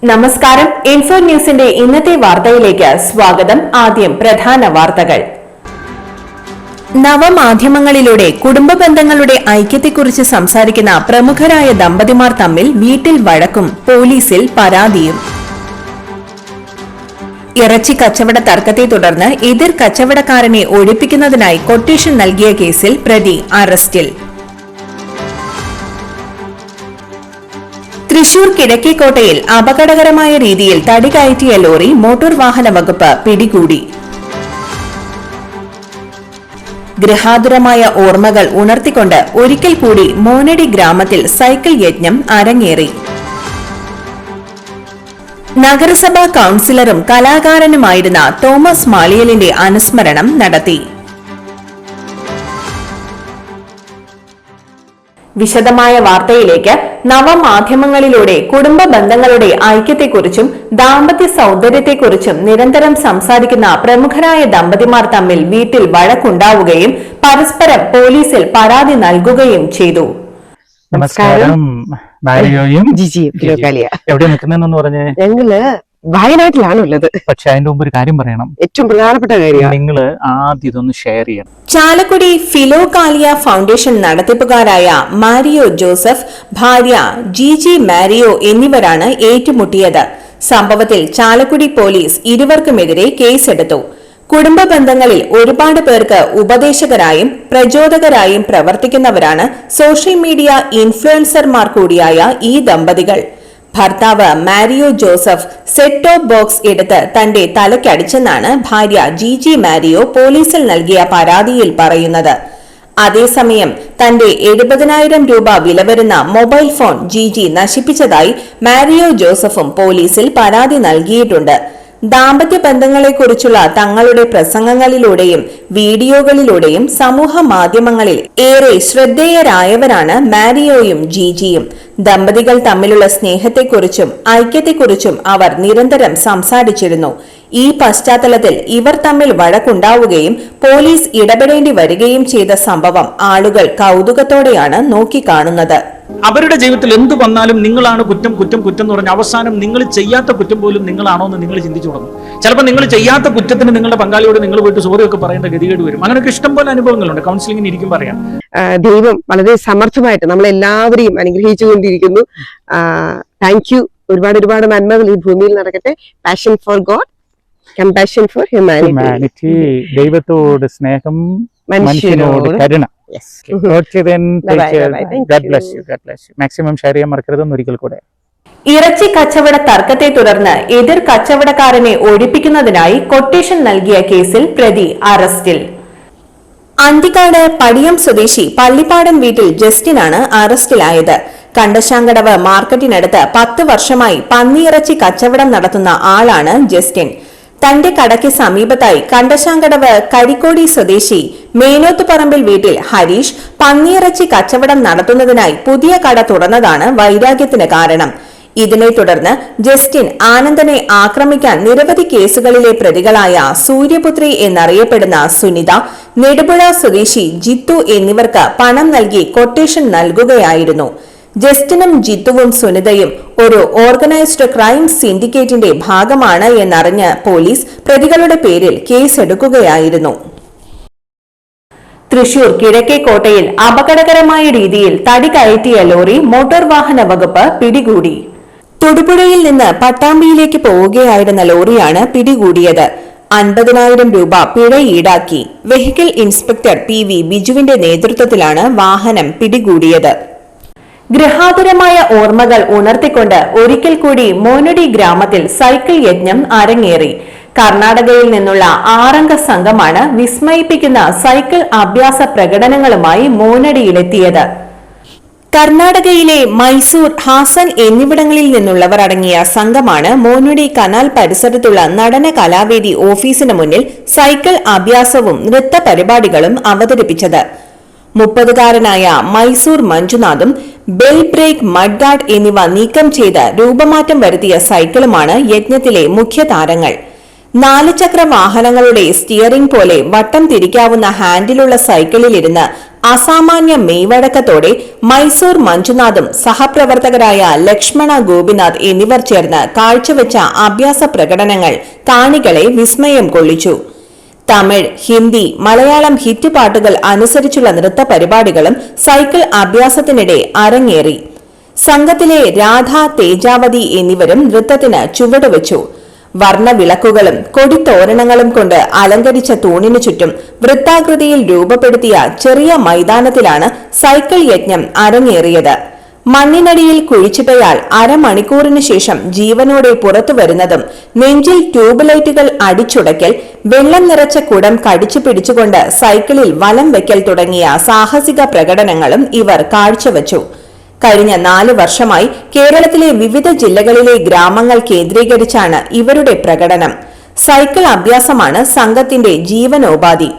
നമസ്കാരം. ഇൻഫോ ന്യൂസിന്റെ ഇന്നത്തെ വാർത്തയിലേക്ക് സ്വാഗതം. ആദ്യം പ്രധാന വാർത്തകൾ. നവമാധ്യമങ്ങളിലൂടെ കുടുംബ ബന്ധങ്ങളുടെ ഐക്യത്തെക്കുറിച്ച് സംസാരിക്കുന്ന പ്രമുഖരായ ദമ്പതിമാർ തമ്മിൽ വീട്ടിൽ വഴക്കും പോലീസിൽ പരാതിയും. ഇറച്ചി കച്ചവട തർക്കത്തെ തുടർന്ന് എതിർ കച്ചവടക്കാരനെ ഒഴിപ്പിക്കുന്നതിനായി കൊട്ടേഷൻ നൽകിയ കേസിൽ പ്രതി അറസ്റ്റിൽ. തൃശൂർ കിഴക്കേക്കോട്ടയിൽ അപകടകരമായ രീതിയിൽ തടി കയറ്റിയ ലോറി മോട്ടോർ വാഹന വകുപ്പ് പിടികൂടി. ഗൃഹാതുരമായ ഓർമ്മകൾ ഉണർത്തിക്കൊണ്ട് ഒരിക്കൽ കൂടി മോനടി ഗ്രാമത്തിൽ സൈക്കിൾ യജ്ഞം അരങ്ങേറി. നഗരസഭാ കൌൺസിലറും കലാകാരനുമായിരുന്ന തോമസ് മാളിയലിന്റെ അനുസ്മരണം നടത്തി. വിശദമായ വാർത്തയിലേക്ക്. നവമാധ്യമങ്ങളിലൂടെ കുടുംബ ബന്ധങ്ങളുടെ ഐക്യത്തെക്കുറിച്ചും ദാമ്പത്യ സൗന്ദര്യത്തെക്കുറിച്ചും നിരന്തരം സംസാരിക്കുന്ന പ്രമുഖരായ ദമ്പതിമാർ തമ്മിൽ വീട്ടിൽ വഴക്കുണ്ടാവുകയും പരസ്പരം പോലീസിൽ പരാതി നൽകുകയും ചെയ്തു. നമസ്കാരം. മാരിയോയും എവിടെ നിൽക്കുന്നതെന്ന് പറഞ്ഞേ? ഞങ്ങള് വയനാട്ടിലാണ് ഉള്ളത്. പക്ഷെ അതിന്റെ മുമ്പ് ഒരു കാര്യം പറയണം. ഏറ്റവും പ്രധാനപ്പെട്ട കാര്യം, നിങ്ങൾ ആദ്യം ഇതൊന്ന് ഷെയർ ചെയ്യണം. ചാലക്കുടി ഫിലോകാലിയ ഫൗണ്ടേഷൻ നടത്തിപ്പുകാരായ മാരിയോ ജോസഫ്, ഭാര്യ ജിജി മാരിയോ എന്നിവരാണ് ഏറ്റുമുട്ടിയത്. സംഭവത്തിൽ ചാലക്കുടി പോലീസ് ഇരുവർക്കുമെതിരെ കേസെടുത്തു. കുടുംബ ബന്ധങ്ങളിൽ ഒരുപാട് പേർക്ക് ഉപദേശകരായും പ്രചോദകരായും പ്രവർത്തിക്കുന്നവരാണ് സോഷ്യൽ മീഡിയ ഇൻഫ്ലുവൻസർമാർ കൂടിയായ ഈ ദമ്പതികൾ. ഭർത്താവ് Mario Joseph set top box എടുത്ത് തന്റെ തലയ്ക്കടിച്ചെന്നാണ് ഭാര്യ ജിജി മാരിയോ പോലീസിൽ നൽകിയ പരാതിയിൽ പറയുന്നത്. അതേസമയം തന്റെ 70,000 രൂപ വില വരുന്ന മൊബൈൽ ഫോൺ ജിജി നശിപ്പിച്ചതായി മാരിയോ ജോസഫും പോലീസിൽ പരാതി നൽകിയിട്ടുണ്ട്. ദാമ്പത്യ ബന്ധങ്ങളെക്കുറിച്ചുള്ള തങ്ങളുടെ പ്രസംഗങ്ങളിലൂടെയും വീഡിയോകളിലൂടെയും സമൂഹ മാധ്യമങ്ങളിൽ ഏറെ ശ്രദ്ധേയരായവരാണ് മാരിയോയും ജിജിയും. ദമ്പതികൾ തമ്മിലുള്ള സ്നേഹത്തെക്കുറിച്ചും ഐക്യത്തെക്കുറിച്ചും അവർ നിരന്തരം സംസാരിച്ചിരുന്നു. ഈ പശ്ചാത്തലത്തിൽ ഇവർ തമ്മിൽ വഴക്കുണ്ടാവുകയും പോലീസ് ഇടപെടേണ്ടി വരികയും ചെയ്ത സംഭവം ആളുകൾ കൗതുകത്തോടെയാണ് നോക്കിക്കാണുന്നത്. അവരുടെ ജീവിതത്തിൽ എന്ത് വന്നാലും നിങ്ങളാണ് കുറ്റം കുറ്റം കുറ്റം എന്ന് പറഞ്ഞ അവസാനം നിങ്ങൾ ചെയ്യാത്ത കുറ്റം പോലും നിങ്ങളാണോ എന്ന് നിങ്ങൾ ചിന്തിച്ചു തുടങ്ങും. ചിലപ്പോൾ നിങ്ങൾ ചെയ്യാത്ത കുറ്റത്തിന് നിങ്ങളുടെ പങ്കാളിയോട് നിങ്ങൾ പോയിട്ട് സോറി ഒക്കെ പറയേണ്ട ഗതികേട് വരും. അങ്ങനെയൊക്കെ ഇഷ്ടം പോലെ അനുഭവങ്ങളുണ്ട്. കൗൺസിലിംഗിന് ഇരിക്കും പറയാം. ദൈവം വളരെ സമർത്ഥമായിട്ട് നമ്മളെല്ലാവരെയും അനുഗ്രഹിച്ചുകൊണ്ടിരിക്കുന്നു. Thank you. ഒരുപാട് നന്മകൾ ഈ ഭൂമിയിൽ നടക്കട്ടെ. Passion for God, compassion four humanity. ദൈവത്തോട് സ്നേഹം, മനുഷ്യനോട് കരുണ. മാക്സിമം ഷെയർ ചെയ്യാൻ മറക്കരുതെന്ന് ഒരിക്കൽ കൂടെ. ഇറച്ചി കച്ചവട തർക്കത്തെ തുടർന്ന് എതിർ കച്ചവടക്കാരനെ ഒഴിപ്പിക്കുന്നതിനായി കൊട്ടേഷൻ നൽകിയ കേസിൽ പ്രതി അറസ്റ്റിൽ. അന്തിക്കാട് പടിയം സ്വദേശി പള്ളിപ്പാടൻ വീട്ടിൽ ജസ്റ്റിനാണ് അറസ്റ്റിലായത്. കണ്ടശാങ്കടവ് മാർക്കറ്റിനടുത്ത് 10 വർഷമായി പന്നിയിറച്ചി കച്ചവടം നടത്തുന്ന ആളാണ് ജസ്റ്റിൻ. തന്റെ കടയ്ക്ക് സമീപത്തായി കണ്ടശാങ്കടവ് കരിക്കോടി സ്വദേശി മേനോത്തുപറമ്പിൽ വീട്ടിൽ ഹരീഷ് പന്നിയിറച്ചി കച്ചവടം നടത്തുന്നതിനായി പുതിയ കട തുറന്നതാണ് വൈരാഗ്യത്തിന് കാരണം. ഇതിനെ തുടർന്ന് ജസ്റ്റിൻ ആനന്ദനെ ആക്രമിക്കാൻ നിരവധി കേസുകളിലെ പ്രതികളായ സൂര്യപുത്രി എന്നറിയപ്പെടുന്ന സുനിത, നെടുപുഴ സ്വദേശി ജിത്തു എന്നിവർക്ക് പണം നൽകി കൊട്ടേഷൻ നൽകുകയായിരുന്നു. ജസ്റ്റിനും ജിത്തുവും സുനിതയും ഒരു ഓർഗനൈസ്ഡ് ക്രൈം സിൻഡിക്കേറ്റിന്റെ ഭാഗമാണ് എന്നറിഞ്ഞ് പോലീസ് പ്രതികളുടെ പേരിൽ കേസെടുക്കുകയായിരുന്നു. തൃശൂർ കിഴക്കേക്കോട്ടയിൽ അപകടകരമായ രീതിയിൽ തടി കയറ്റിയ ലോറി മോട്ടോർ വാഹന വകുപ്പ് പിടികൂടി. തൊടുപുഴയിൽ നിന്ന് പട്ടാമ്പിയിലേക്ക് പോവുകയായിരുന്ന ലോറിയാണ് പിടികൂടിയത്. 50,000 രൂപ പിഴ ഈടാക്കി. വെഹിക്കിൾ ഇൻസ്പെക്ടർ PV ബിജുവിന്റെ നേതൃത്വത്തിലാണ് വാഹനം പിടികൂടിയത്. ഗൃഹാതുരമായ ഓർമ്മകൾ ഉണർത്തിക്കൊണ്ട് ഒരിക്കൽ കൂടി മോനടി ഗ്രാമത്തിൽ സൈക്കിൾ യജ്ഞം അരങ്ങേറി. കർണാടകയിൽ നിന്നുള്ള 6 അംഗ സംഘമാണ് വിസ്മയിപ്പിക്കുന്ന സൈക്കിൾ അഭ്യാസ പ്രകടനങ്ങളുമായി മോനടിയിലെത്തിയത്. കർണാടകയിലെ മൈസൂർ, ഹാസൻ എന്നിവിടങ്ങളിൽ നിന്നുള്ളവർ അടങ്ങിയ സംഘമാണ് മോനടി കനാൽ പരിസരത്തുള്ള നടന കലാവേദി ഓഫീസിന് മുന്നിൽ സൈക്കിൾ അഭ്യാസവും നൃത്ത പരിപാടികളും അവതരിപ്പിച്ചത്. 30-കാരനായ മൈസൂർ മഞ്ജുനാഥും ബെൽ ബ്രേക്ക്, മഡ്ഗാർഡ് എന്നിവ നീക്കം ചെയ്ത് രൂപമാറ്റം വരുത്തിയ സൈക്കിളുമാണ് യജ്ഞത്തിലെ മുഖ്യ താരങ്ങൾ. 4 ചക്ര വാഹനങ്ങളുടെ സ്റ്റിയറിംഗ് പോലെ വട്ടം തിരിക്കാവുന്ന ഹാൻഡിലുള്ള സൈക്കിളിലിരുന്ന് അസാമാന്യ മെയ്വഴക്കത്തോടെ മൈസൂർ മഞ്ജുനാഥും സഹപ്രവർത്തകരായ ലക്ഷ്മണ ഗോപിനാഥ് എന്നിവർ ചേർന്ന് കാഴ്ചവെച്ച അഭ്യാസ പ്രകടനങ്ങൾ കാണികളെ വിസ്മയം കൊള്ളിച്ചു. തമിഴ്, ഹിന്ദി, മലയാളം ഹിറ്റ് പാട്ടുകൾ അനുസരിച്ചുള്ള നൃത്ത പരിപാടികളും സൈക്കിൾ അഭ്യാസത്തിനിടെ അരങ്ങേറി. സംഘത്തിലെ രാധ, തേജാവതി എന്നിവരും നൃത്തത്തിന് ചുവടുവെച്ചു. വർണ്ണവിളക്കുകളും കൊടിത്തോരണങ്ങളും കൊണ്ട് അലങ്കരിച്ച തൂണിനു ചുറ്റും വൃത്താകൃതിയിൽ രൂപപ്പെടുത്തിയ ചെറിയ മൈതാനത്തിലാണ് സൈക്കിൾ യജ്ഞം അരങ്ങേറിയത്. മണ്ണിനടിയിൽ കുഴിച്ചിട്ടയാൾ അരമണിക്കൂറിനു ശേഷം ജീവനോടെ പുറത്തു വരുന്നതും, നെഞ്ചിൽ ട്യൂബ് ലൈറ്റുകൾ അടിച്ചുടയ്ക്കൽ, വെള്ളം നിറച്ച കുടം കടിച്ചു പിടിച്ചുകൊണ്ട് സൈക്കിളിൽ വലം വെക്കൽ തുടങ്ങിയ സാഹസിക പ്രകടനങ്ങളും ഇവർ കാഴ്ചവെച്ചു. കഴിഞ്ഞ 4 വർഷമായി കേരളത്തിലെ വിവിധ ജില്ലകളിലെ ഗ്രാമങ്ങൾ കേന്ദ്രീകരിച്ചാണ് ഇവരുടെ പ്രകടനം. സൈക്കിൾ അഭ്യാസമാണ് സംഘത്തിന്റെ ജീവനോപാധി.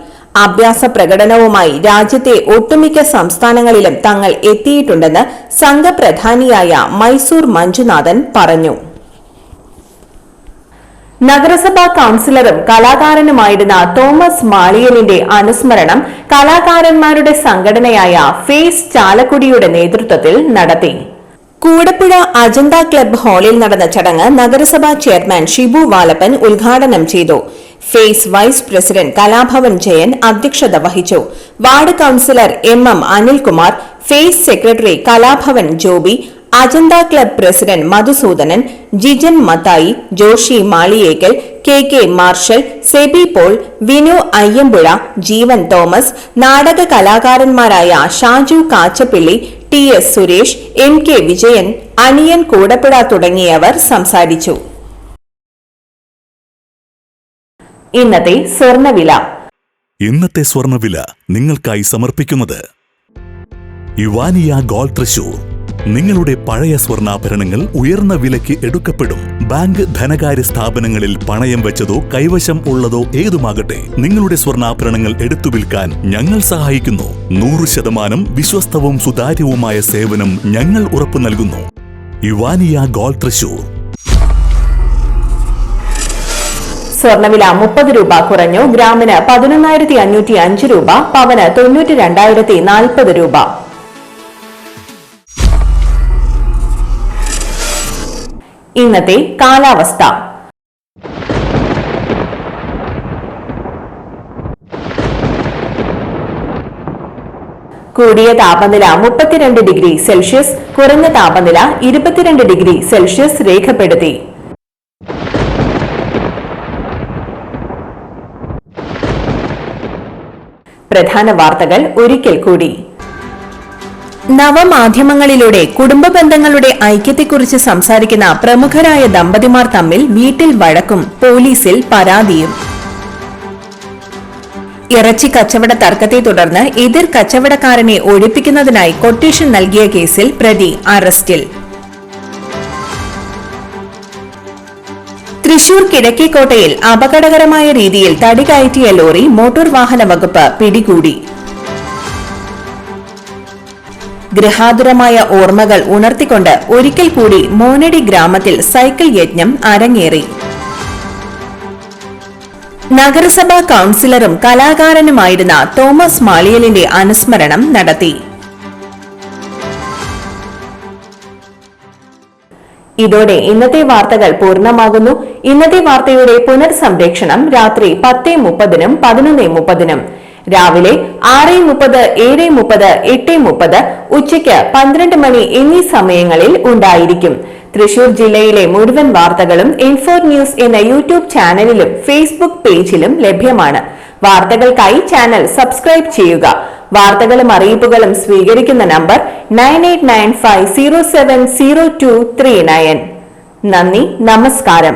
അഭ്യാസ പ്രകടനവുമായി രാജ്യത്തെ ഒട്ടുമിക്ക സംസ്ഥാനങ്ങളിലും തങ്ങൾ എത്തിയിട്ടുണ്ടെന്ന് സംഘപ്രധാനിയായ മൈസൂർ മഞ്ജുനാഥൻ പറഞ്ഞു. നഗരസഭാ കൌൺസിലറും കലാകാരനുമായിരുന്ന തോമസ് മാളിയലിന്റെ അനുസ്മരണം കലാകാരന്മാരുടെ സംഘടനയായ ഫേസ് ചാലക്കുടിയുടെ നേതൃത്വത്തിൽ നടത്തി. കൂടപ്പുഴ അജന്ത ക്ലബ്ബ് ഹാളിൽ നടന്ന ചടങ്ങ് നഗരസഭാ ചെയർമാൻ ഷിബു വാലപ്പൻ ഉദ്ഘാടനം ചെയ്തു. FACE vice president Kalabhavan Jayan അധ്യക്ഷത വഹിച്ചു. Ward councillor MM Anilkumar, FACE secretary Kalabhavan Joby, Ajantha club president Madhusoodanan, Jijan Mathai, Joshy Maliyekkal, KK Marshal, Seby Paul, Vinu Ayyampuzha, Jeevan Thomas, നാടക കലാകാരന്മാരായ ഷാജു കാച്ചപ്പിള്ളി, TS സുരേഷ്, MK വിജയൻ, അനിയൻ കൂടപ്പുഴ തുടങ്ങിയവർ സംസാരിച്ചു. ഇന്നത്തെ സ്വർണ്ണവില. ഇന്നത്തെ സ്വർണ്ണവില നിങ്ങൾക്കായി സമർപ്പിക്കുന്നത് ഇവാനിയ ഗോൾഡ് തൃശൂർ. നിങ്ങളുടെ പഴയ സ്വർണ്ണാഭരണങ്ങൾ ഉയർന്ന വിലയ്ക്ക് എടുക്കപ്പെടും. ബാങ്ക്, ധനകാര്യ സ്ഥാപനങ്ങളിൽ പണയം വെച്ചതോ കൈവശം ഉള്ളതോ ഏതുമാകട്ടെ, നിങ്ങളുടെ സ്വർണ്ണാഭരണങ്ങൾ എടുത്തു വിൽക്കാൻ ഞങ്ങൾ സഹായിക്കുന്നു. 100% വിശ്വസ്തവും സുതാര്യവുമായ സേവനം ഞങ്ങൾ ഉറപ്പു നൽകുന്നു. ഇവാനിയ ഗോൾഡ് തൃശൂർ. സ്വർണ്ണവില 30 രൂപ കുറഞ്ഞു. ഗ്രാമിന് 11,505 രൂപ, പവന് 92,040 രൂപ. ഇന്നത്തെ കാലാവസ്ഥ. കൂടിയ താപനില 32 ഡിഗ്രി സെൽഷ്യസ്, കുറഞ്ഞ താപനില 22 ഡിഗ്രി സെൽഷ്യസ് രേഖപ്പെടുത്തി. പ്രധാന വാർത്തകൾ ഒരിക്കൽ കൂടി. നവമാധ്യമങ്ങളിലൂടെ കുടുംബ ബന്ധങ്ങളുടെ ഐക്യത്തെക്കുറിച്ച് സംസാരിക്കുന്ന പ്രമുഖരായ ദമ്പതിമാർ തമ്മിൽ വീട്ടിൽ വഴക്കും, പോലീസിൽ പരാതിയും. ഇറച്ചി കച്ചവട തർക്കത്തെ തുടർന്ന് എതിർ കച്ചവടക്കാരനെ ഒഴിപ്പിക്കുന്നതിനായി കൊട്ടേഷൻ നൽകിയ കേസിൽ പ്രതി അറസ്റ്റിൽ. തൃശൂർ കിഴക്കേക്കോട്ടയിൽ അപകടകരമായ രീതിയിൽ തടി കയറ്റിയ ലോറി മോട്ടോർ വാഹന വകുപ്പ് പിടികൂടി. ഗൃഹാതുരമായ ഓർമ്മകൾ ഉണർത്തിക്കൊണ്ട് ഒരിക്കൽ കൂടി മോനടി ഗ്രാമത്തിൽ സൈക്കിൾ യജ്ഞം അരങ്ങേറി. നഗരസഭാ കൌൺസിലറും കലാകാരനുമായിരുന്ന തോമസ് മാളിയലിന്റെ അനുസ്മരണം നടത്തി. ഇതോടെ ഇന്നത്തെ വാർത്തകൾ പൂർണ്ണമാകുന്നു. ഇന്നത്തെ വാർത്തയുടെ പുനർസംപ്രേക്ഷണം രാത്രി 10:30-നും 11:30-നും, രാവിലെ 6:30, 7:30, 8:30, ഉച്ചയ്ക്ക് 12 മണി എന്നീ സമയങ്ങളിൽ ഉണ്ടായിരിക്കും. തൃശൂർ ജില്ലയിലെ മുഴുവൻ വാർത്തകളും N4 ന്യൂസ് എന്ന യൂട്യൂബ് ചാനലിലും ഫേസ്ബുക്ക് പേജിലും ലഭ്യമാണ്. വാർത്തകൾക്കായി ചാനൽ സബ്സ്ക്രൈബ് ചെയ്യുക. വാർത്തകളും അറിയിപ്പുകളും സ്വീകരിക്കുന്ന നമ്പർ 9895070239. നന്ദി, നമസ്കാരം.